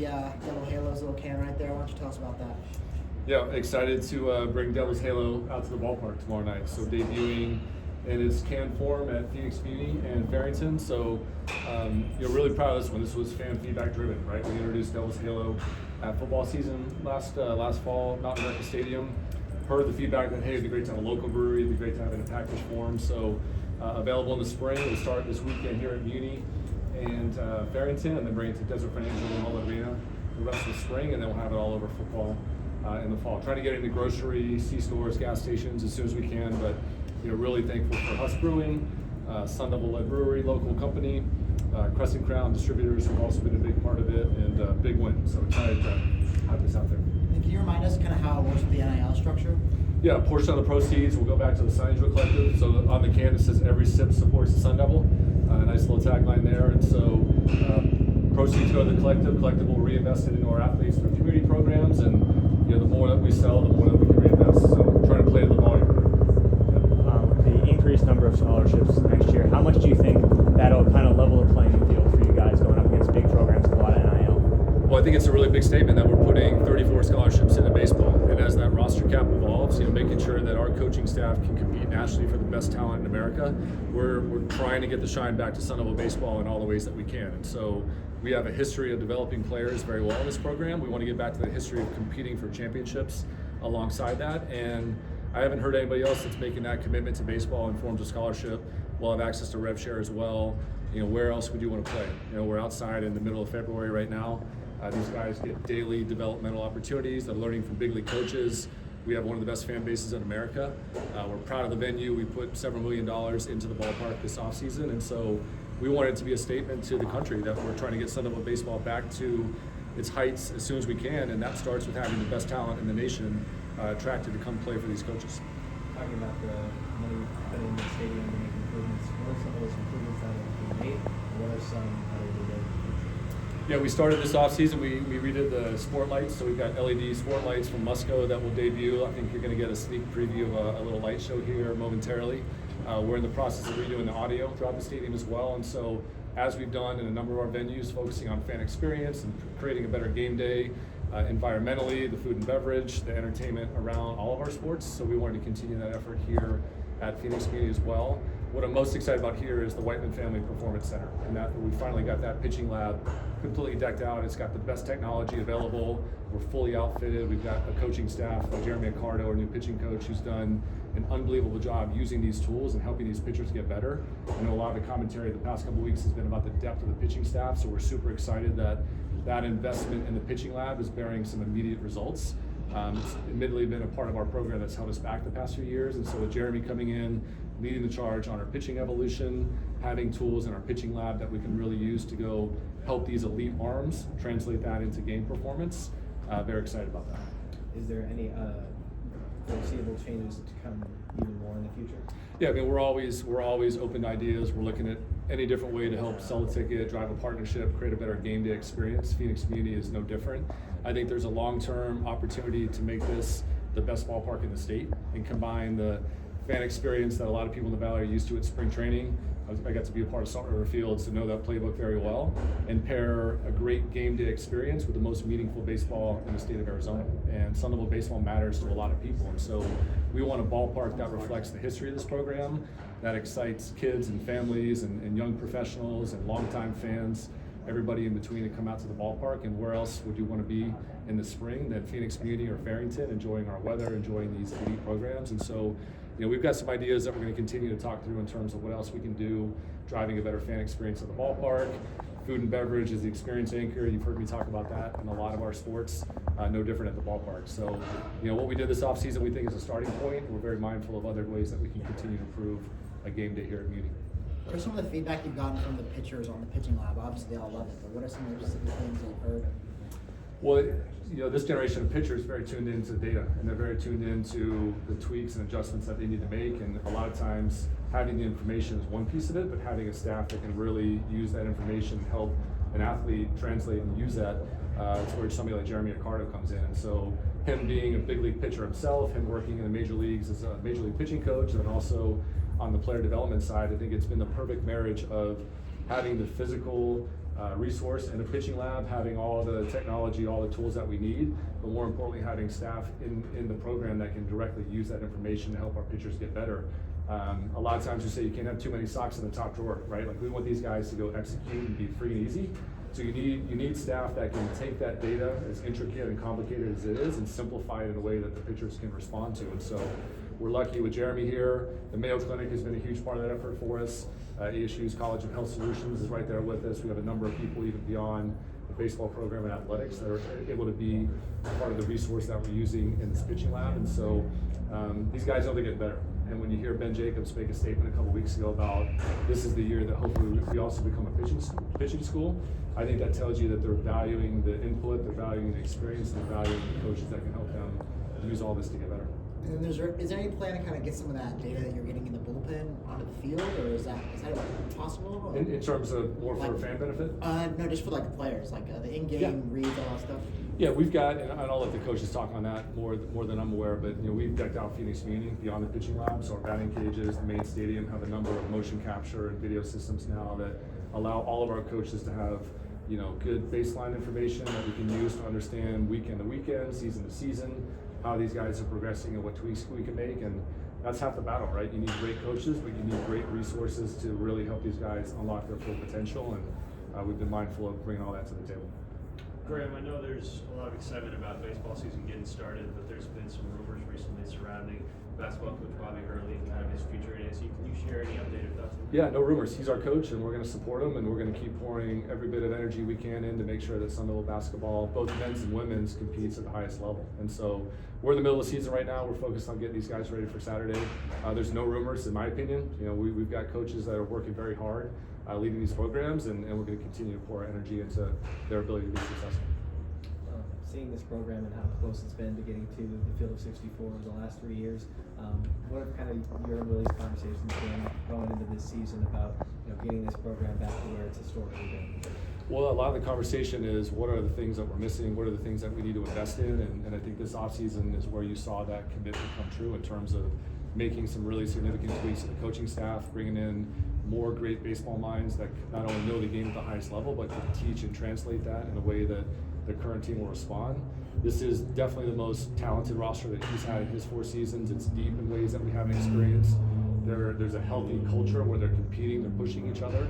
the Devil Halo's little can right there. Why don't you tell us about that? Yeah, excited to bring Devil's Halo out to the ballpark tomorrow night. So debuting in its can form at Phoenix Muni and Farrington. So really proud of this one. This was fan feedback driven, right? We introduced Devil's Halo at football season last fall, Mountain America Stadium. Heard the feedback that, hey, it'd be great to have a local brewery, it'd be great to have it in a package form. So available in the spring. We'll start this weekend here at Muni and Farrington, and then bring it to Desert Financial and Mullet Arena the rest of the spring, and then we'll have it all over football in the fall. Trying to get into grocery, C-stores, gas stations as soon as we can, but really thankful for Huss Brewing, Sun Devil-led brewery, local company, Crescent Crown distributors who've also been a big part of it, and big win. So excited to have this out there. And can you remind us kind of how it works with the NIL structure? Yeah, a portion of the proceeds will go back to the Signage Collective. So on the can it says every sip supports the Sun Devil. Nice little tagline there. And so proceeds go to the collective. Collective will reinvest it into our athletes through community programs. And the more that we sell, the more that we can reinvest. So we're trying to play to the volume. With the increased number of scholarships next year, how much do you think that'll kind of level the playing field for you guys going up against big programs with a lot of NIL? Well, I think it's a really big statement that we're putting 34 scholarships into baseball. And as that roster cap evolves, making sure that our coaching staff can compete nationally for the best talent in America, we're trying to get the shine back to Sun Devil baseball in all the ways that we can. And so we have a history of developing players very well in this program. We want to get back to the history of competing for championships alongside that. And I haven't heard anybody else that's making that commitment to baseball in forms of scholarship. We'll have access to rev share as well. Where else would you want to play? We're outside in the middle of February right now. These guys get daily developmental opportunities. They're learning from big league coaches. We have one of the best fan bases in America. We're proud of the venue. We put several $1 million into the ballpark this offseason, and so we want it to be a statement to the country that we're trying to get Sun Devil baseball back to its heights as soon as we can, and that starts with having the best talent in the nation attracted to come play for these coaches. Talking about the money put in the stadium to make improvements, what are some of those improvements that have been made? What are some that are being made? Yeah, we started this offseason. We redid the sport lights, so we've got LED sport lights from Musco that will debut. I think you're going to get a sneak preview of a little light show here momentarily. We're in the process of redoing the audio throughout the stadium as well, and so as we've done in a number of our venues, focusing on fan experience and creating a better game day, environmentally, the food and beverage, the entertainment around all of our sports. So we wanted to continue that effort here at Phoenix Muni as well. What I'm most excited about here is the Whiteman Family Performance Center, and that we finally got that pitching lab completely decked out. It's got the best technology available. We're fully outfitted. We've got a coaching staff, Jeremy Accardo, our new pitching coach, who's done an unbelievable job using these tools and helping these pitchers get better. I know a lot of the commentary the past couple of weeks has been about the depth of the pitching staff, so we're super excited that that investment in the pitching lab is bearing some immediate results. It's admittedly been a part of our program that's held us back the past few years, and so with Jeremy coming in, leading the charge on our pitching evolution, having tools in our pitching lab that we can really use to go help these elite arms translate that into game performance. Very excited about that. Is there any foreseeable changes to come even more in the future? Yeah, I mean, we're always open to ideas. We're looking at any different way to help sell a ticket, drive a partnership, create a better game day experience. Phoenix Muni is no different. I think there's a long-term opportunity to make this the best ballpark in the state and combine the fan experience that a lot of people in the Valley are used to at spring training. I got to be a part of Salt River Fields to know that playbook very well, and pair a great game day experience with the most meaningful baseball in the state of Arizona. And Sun Devil baseball matters to a lot of people, and so we want a ballpark that reflects the history of this program, that excites kids and families and young professionals and longtime fans, everybody in between, to come out to the ballpark. And where else would you want to be in the spring than Phoenix Muni or Farrington, enjoying our weather, enjoying these elite programs? And so we've got some ideas that we're going to continue to talk through in terms of what else we can do, driving a better fan experience at the ballpark. Food and beverage is the experience anchor. You've heard me talk about that in a lot of our sports, no different at the ballpark. So, what we did this offseason we think is a starting point. We're very mindful of other ways that we can continue to improve a game day here at Muni. What are some of the feedback you've gotten from the pitchers on the pitching lab? Obviously, they all love it, but what are some of the specific things you've heard? Well, this generation of pitchers is very tuned into data, and they're very tuned into the tweaks and adjustments that they need to make. And a lot of times, having the information is one piece of it, but having a staff that can really use that information and help an athlete translate and use that, it's where somebody like Jeremy Accardo comes in. And so, him being a big league pitcher himself, him working in the major leagues as a major league pitching coach, and then also on the player development side, I think it's been the perfect marriage of having the physical resource, and a pitching lab, having all the technology, all the tools that we need, but more importantly, having staff in the program that can directly use that information to help our pitchers get better. A lot of times we say you can't have too many socks in the top drawer, right? Like, we want these guys to go execute and be free and easy. So you need staff that can take that data, as intricate and complicated as it is, and simplify it in a way that the pitchers can respond to. And so we're lucky with Jeremy here. The Mayo Clinic has been a huge part of that effort for us. ASU's College of Health Solutions is right there with us. We have a number of people even beyond the baseball program and athletics that are able to be part of the resource that we're using in this pitching lab. And so these guys know they're getting better. And when you hear Ben Jacobs make a statement a couple weeks ago about this is the year that hopefully we also become a pitching school, I think that tells you that they're valuing the input, they're valuing the experience, they're valuing the coaches that can help them use all this to get better. And then is there any plan to kind of get some of that data that you're getting in the bullpen onto the field, or is that possible? Or? In terms of more for fan benefit? No, just for like the players, like the in-game reads, all that stuff. Yeah, we've got, and I'll let the coaches talk on that more than I'm aware, but we've decked out Phoenix Community beyond the pitching lab, so our batting cages, the main stadium have a number of motion capture and video systems now that allow all of our coaches to have good baseline information that we can use to understand weekend to weekend, season to season, how these guys are progressing and what tweaks we can make. And that's half the battle, right? You need great coaches, but you need great resources to really help these guys unlock their full potential. And we've been mindful of bringing all that to the table. Graham, I know there's a lot of excitement about baseball season getting started, but there's been some rumors recently surrounding basketball coach Bobby Hurley and kind of his future at ASU. Can you share any updated thoughts? Yeah, no rumors. He's our coach, and we're going to support him, and we're going to keep pouring every bit of energy we can in to make sure that Sun Devil basketball, both men's and women's, competes at the highest level. And so we're in the middle of the season right now. We're focused on getting these guys ready for Saturday. There's no rumors, in my opinion. We've got coaches that are working very hard, leading these programs, and we're going to continue to pour energy into their ability to be successful. Seeing this program and how close it's been to getting to the field of 64 over the last 3 years, what have kind of your and Willie's conversations been going into this season about getting this program back to where it's historically been? Well, a lot of the conversation is what are the things that we're missing, what are the things that we need to invest in, and I think this offseason is where you saw that commitment come true in terms of making some really significant tweaks to the coaching staff, bringing in more great baseball minds that not only know the game at the highest level, but can teach and translate that in a way that the current team will respond. This is definitely the most talented roster that he's had in his 4 seasons. It's deep in ways that we haven't experienced. There's a healthy culture where they're competing, they're pushing each other,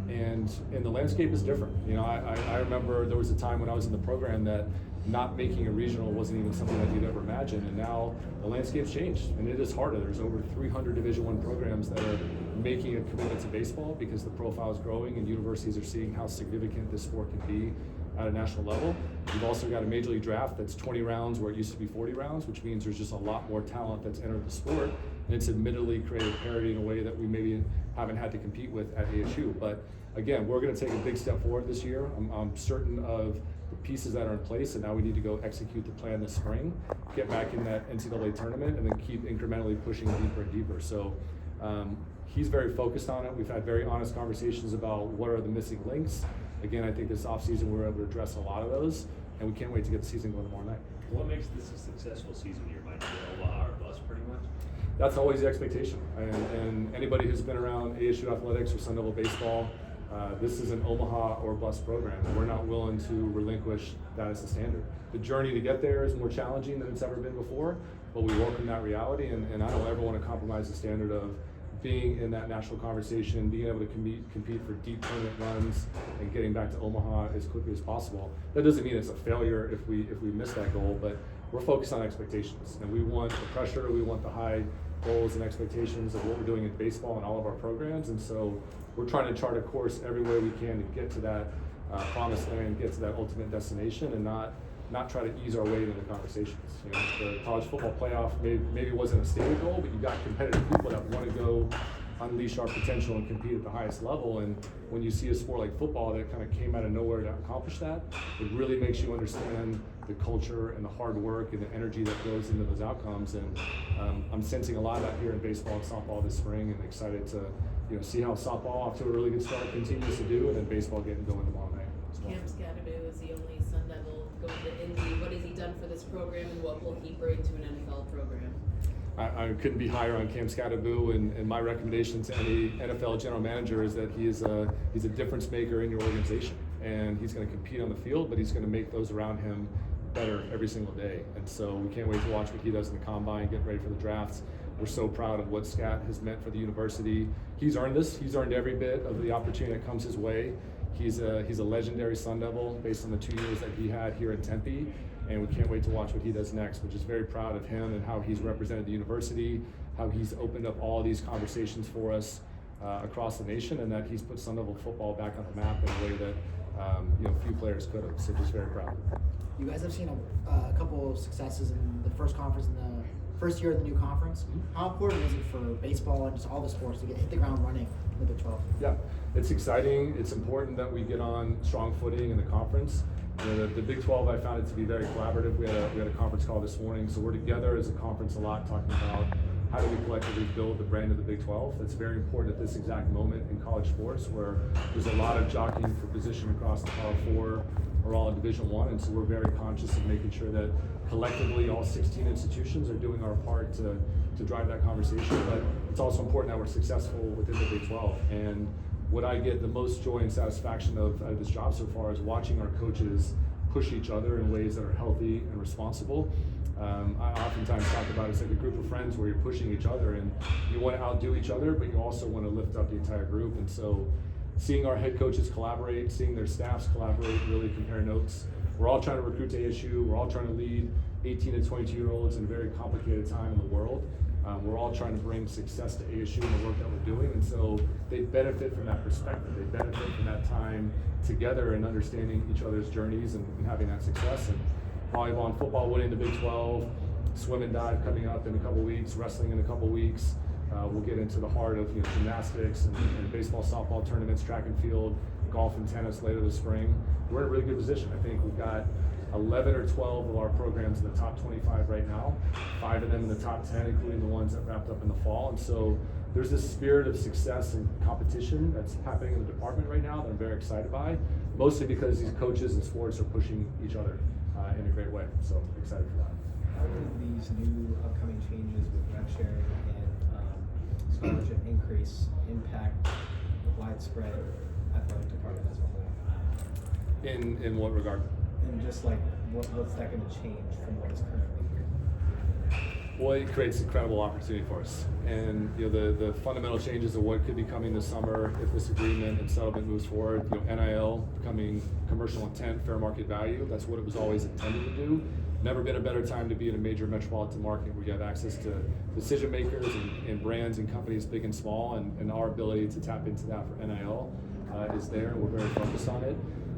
and the landscape is different. I remember there was a time when I was in the program that not making a regional wasn't even something that you'd ever imagine, and now the landscape's changed, and it is harder. There's over 300 Division I programs that are making a commitment to baseball because the profile is growing and universities are seeing how significant this sport can be at a national level. You've also got a major league draft that's 20 rounds where it used to be 40 rounds, which means there's just a lot more talent that's entered the sport, and it's admittedly created parity in a way that we maybe haven't had to compete with at ASU. But again, we're going to take a big step forward this year. I'm certain of the pieces that are in place, and now we need to go execute the plan this spring, get back in that NCAA tournament, and then keep incrementally pushing deeper and deeper. So he's very focused on it. We've had very honest conversations about what are the missing links. Again, I think this offseason we were able to address a lot of those, and we can't wait to get the season going tomorrow night. What makes this a successful season in your mind? Omaha or bust, pretty much? That's always the expectation. And anybody who's been around ASU athletics or Sun Devil baseball, this is an Omaha or bust program. We're not willing to relinquish that as a standard. The journey to get there is more challenging than it's ever been before, but we welcome that reality, and I don't ever want to compromise the standard of being in that national conversation, being able to compete for deep tournament runs, and getting back to Omaha as quickly as possible. That doesn't mean it's a failure if we miss that goal, but we're focused on expectations, and we want the pressure, we want the high goals and expectations of what we're doing in baseball and all of our programs, and so we're trying to chart a course every way we can to get to that promised land, get to that ultimate destination, and not try to ease our way into the conversations. The college football playoff maybe wasn't a stated goal, but you got competitive people that want to go unleash our potential and compete at the highest level. And when you see a sport like football that kind of came out of nowhere to accomplish that, it really makes you understand the culture and the hard work and the energy that goes into those outcomes. And I'm sensing a lot of that here in baseball and softball this spring, and excited to see how softball off to a really good start continues to do, and then baseball getting going tomorrow night. Cam Scadaboo is the only Sun Devil going to Indy. What has he done for this program, and what will he bring to an NFL program? I couldn't be higher on Cam Scadaboo, and my recommendation to any NFL general manager is that he's a difference maker in your organization. and he's going to compete on the field, but he's going to make those around him better every single day. And so we can't wait to watch what he does in the combine, get ready for the drafts. We're so proud of what Scat has meant for the university. He's earned this. He's earned every bit of the opportunity that comes his way. He's a legendary Sun Devil based on the 2 years that he had here in Tempe, and we can't wait to watch what he does next. We're just very proud of him and how he's represented the university, how he's opened up all these conversations for us across the nation, and that he's put Sun Devil football back on the map in a way that few players could have. So just very proud. You guys have seen a couple of successes in the first conference in the first year of the new conference. How important is it for baseball and just all the sports to hit the ground running in the Big 12? Yeah, it's exciting. It's important that we get on strong footing in the conference. The Big 12, I found it to be very collaborative. We had a conference call this morning, so we're together as a conference a lot talking about how do we collectively build the brand of the Big 12. That's very important at this exact moment in college sports, where there's a lot of jockeying for position across the Power Four or all in Division I, and so we're very conscious of making sure that collectively all 16 institutions are doing our part to drive that conversation. But it's also important that we're successful within the Big 12. And what I get the most joy and satisfaction out of this job so far is watching our coaches push each other in ways that are healthy and responsible. I oftentimes talk about it's like a group of friends where you're pushing each other and you want to outdo each other, but you also want to lift up the entire group. And so seeing our head coaches collaborate, seeing their staffs collaborate, really compare notes. We're all trying to recruit to ASU. We're all trying to lead 18 and 22-year-olds in a very complicated time in the world. We're all trying to bring success to ASU and the work that we're doing, and so they benefit from that perspective. They benefit from that time together and understanding each other's journeys and having that success. And volleyball and football winning the Big 12, swim and dive coming up in a couple weeks, wrestling in a couple weeks. We'll get into the heart of gymnastics and baseball, softball tournaments, track and field, golf and tennis later this spring. We're in a really good position. I think we've got 11 or 12 of our programs in the top 25 right now, 5 of them in the top 10, including the ones that wrapped up in the fall. And so there's this spirit of success and competition that's happening in the department right now that I'm very excited by, mostly because these coaches and sports are pushing each other in a great way. So I'm excited for that. How do these new upcoming changes with rev sharing and scholarship increase impact the widespread athletic department as a whole? In what regard? And just like, what's that going to change from what is currently here? Well, it creates incredible opportunity for us. And the fundamental changes of what could be coming this summer if this agreement and settlement moves forward, NIL becoming commercial intent, fair market value, that's what it was always intended to do. Never been a better time to be in a major metropolitan market where you have access to decision makers and brands and companies big and small, and our ability to tap into that for NIL is there, and we're very focused on it.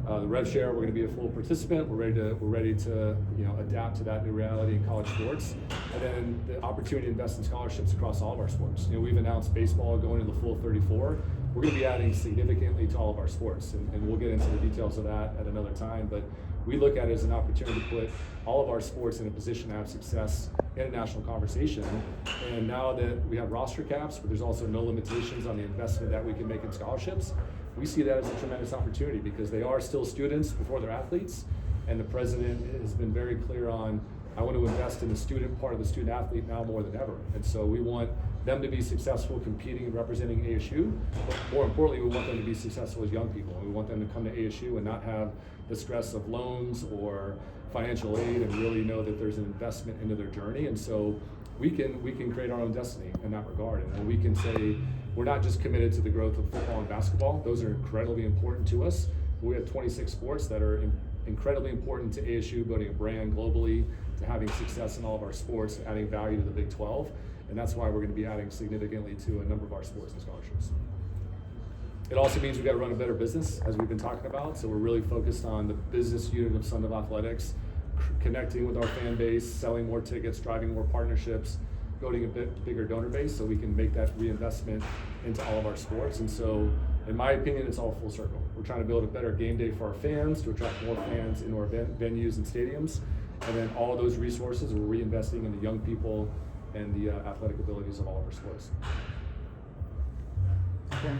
The rev share, we're going to be a full participant. We're ready to adapt to that new reality in college sports, and then the opportunity to invest in scholarships across all of our sports. We've announced baseball going to the full 34. We're going to be adding significantly to all of our sports, and we'll get into the details of that at another time. But we look at it as an opportunity to put all of our sports in a position to have success in a national conversation. And now that we have roster caps, but there's also no limitations on the investment that we can make in scholarships, we see that as a tremendous opportunity because they are still students before they're athletes, and the president has been very clear on, I want to invest in the student part of the student athlete now more than ever. And so we want them to be successful competing and representing ASU, but more importantly, we want them to be successful as young people. And we want them to come to ASU and not have the stress of loans or financial aid, and really know that there's an investment into their journey. And so we can create our own destiny in that regard. And we can say, we're not just committed to the growth of football and basketball. Those are incredibly important to us. We have 26 sports that are incredibly important to ASU, building a brand globally, to having success in all of our sports, adding value to the Big 12. And that's why we're going to be adding significantly to a number of our sports and scholarships. It also means we've got to run a better business, as we've been talking about. So we're really focused on the business unit of Sun Devil Athletics, connecting with our fan base, selling more tickets, driving more partnerships, building a bit bigger donor base so we can make that reinvestment into all of our sports. And so, in my opinion, it's all full circle. We're trying to build a better game day for our fans, to attract more fans into our venues and stadiums. And then all of those resources we're reinvesting in the young people and the athletic abilities of all of our sports. Okay.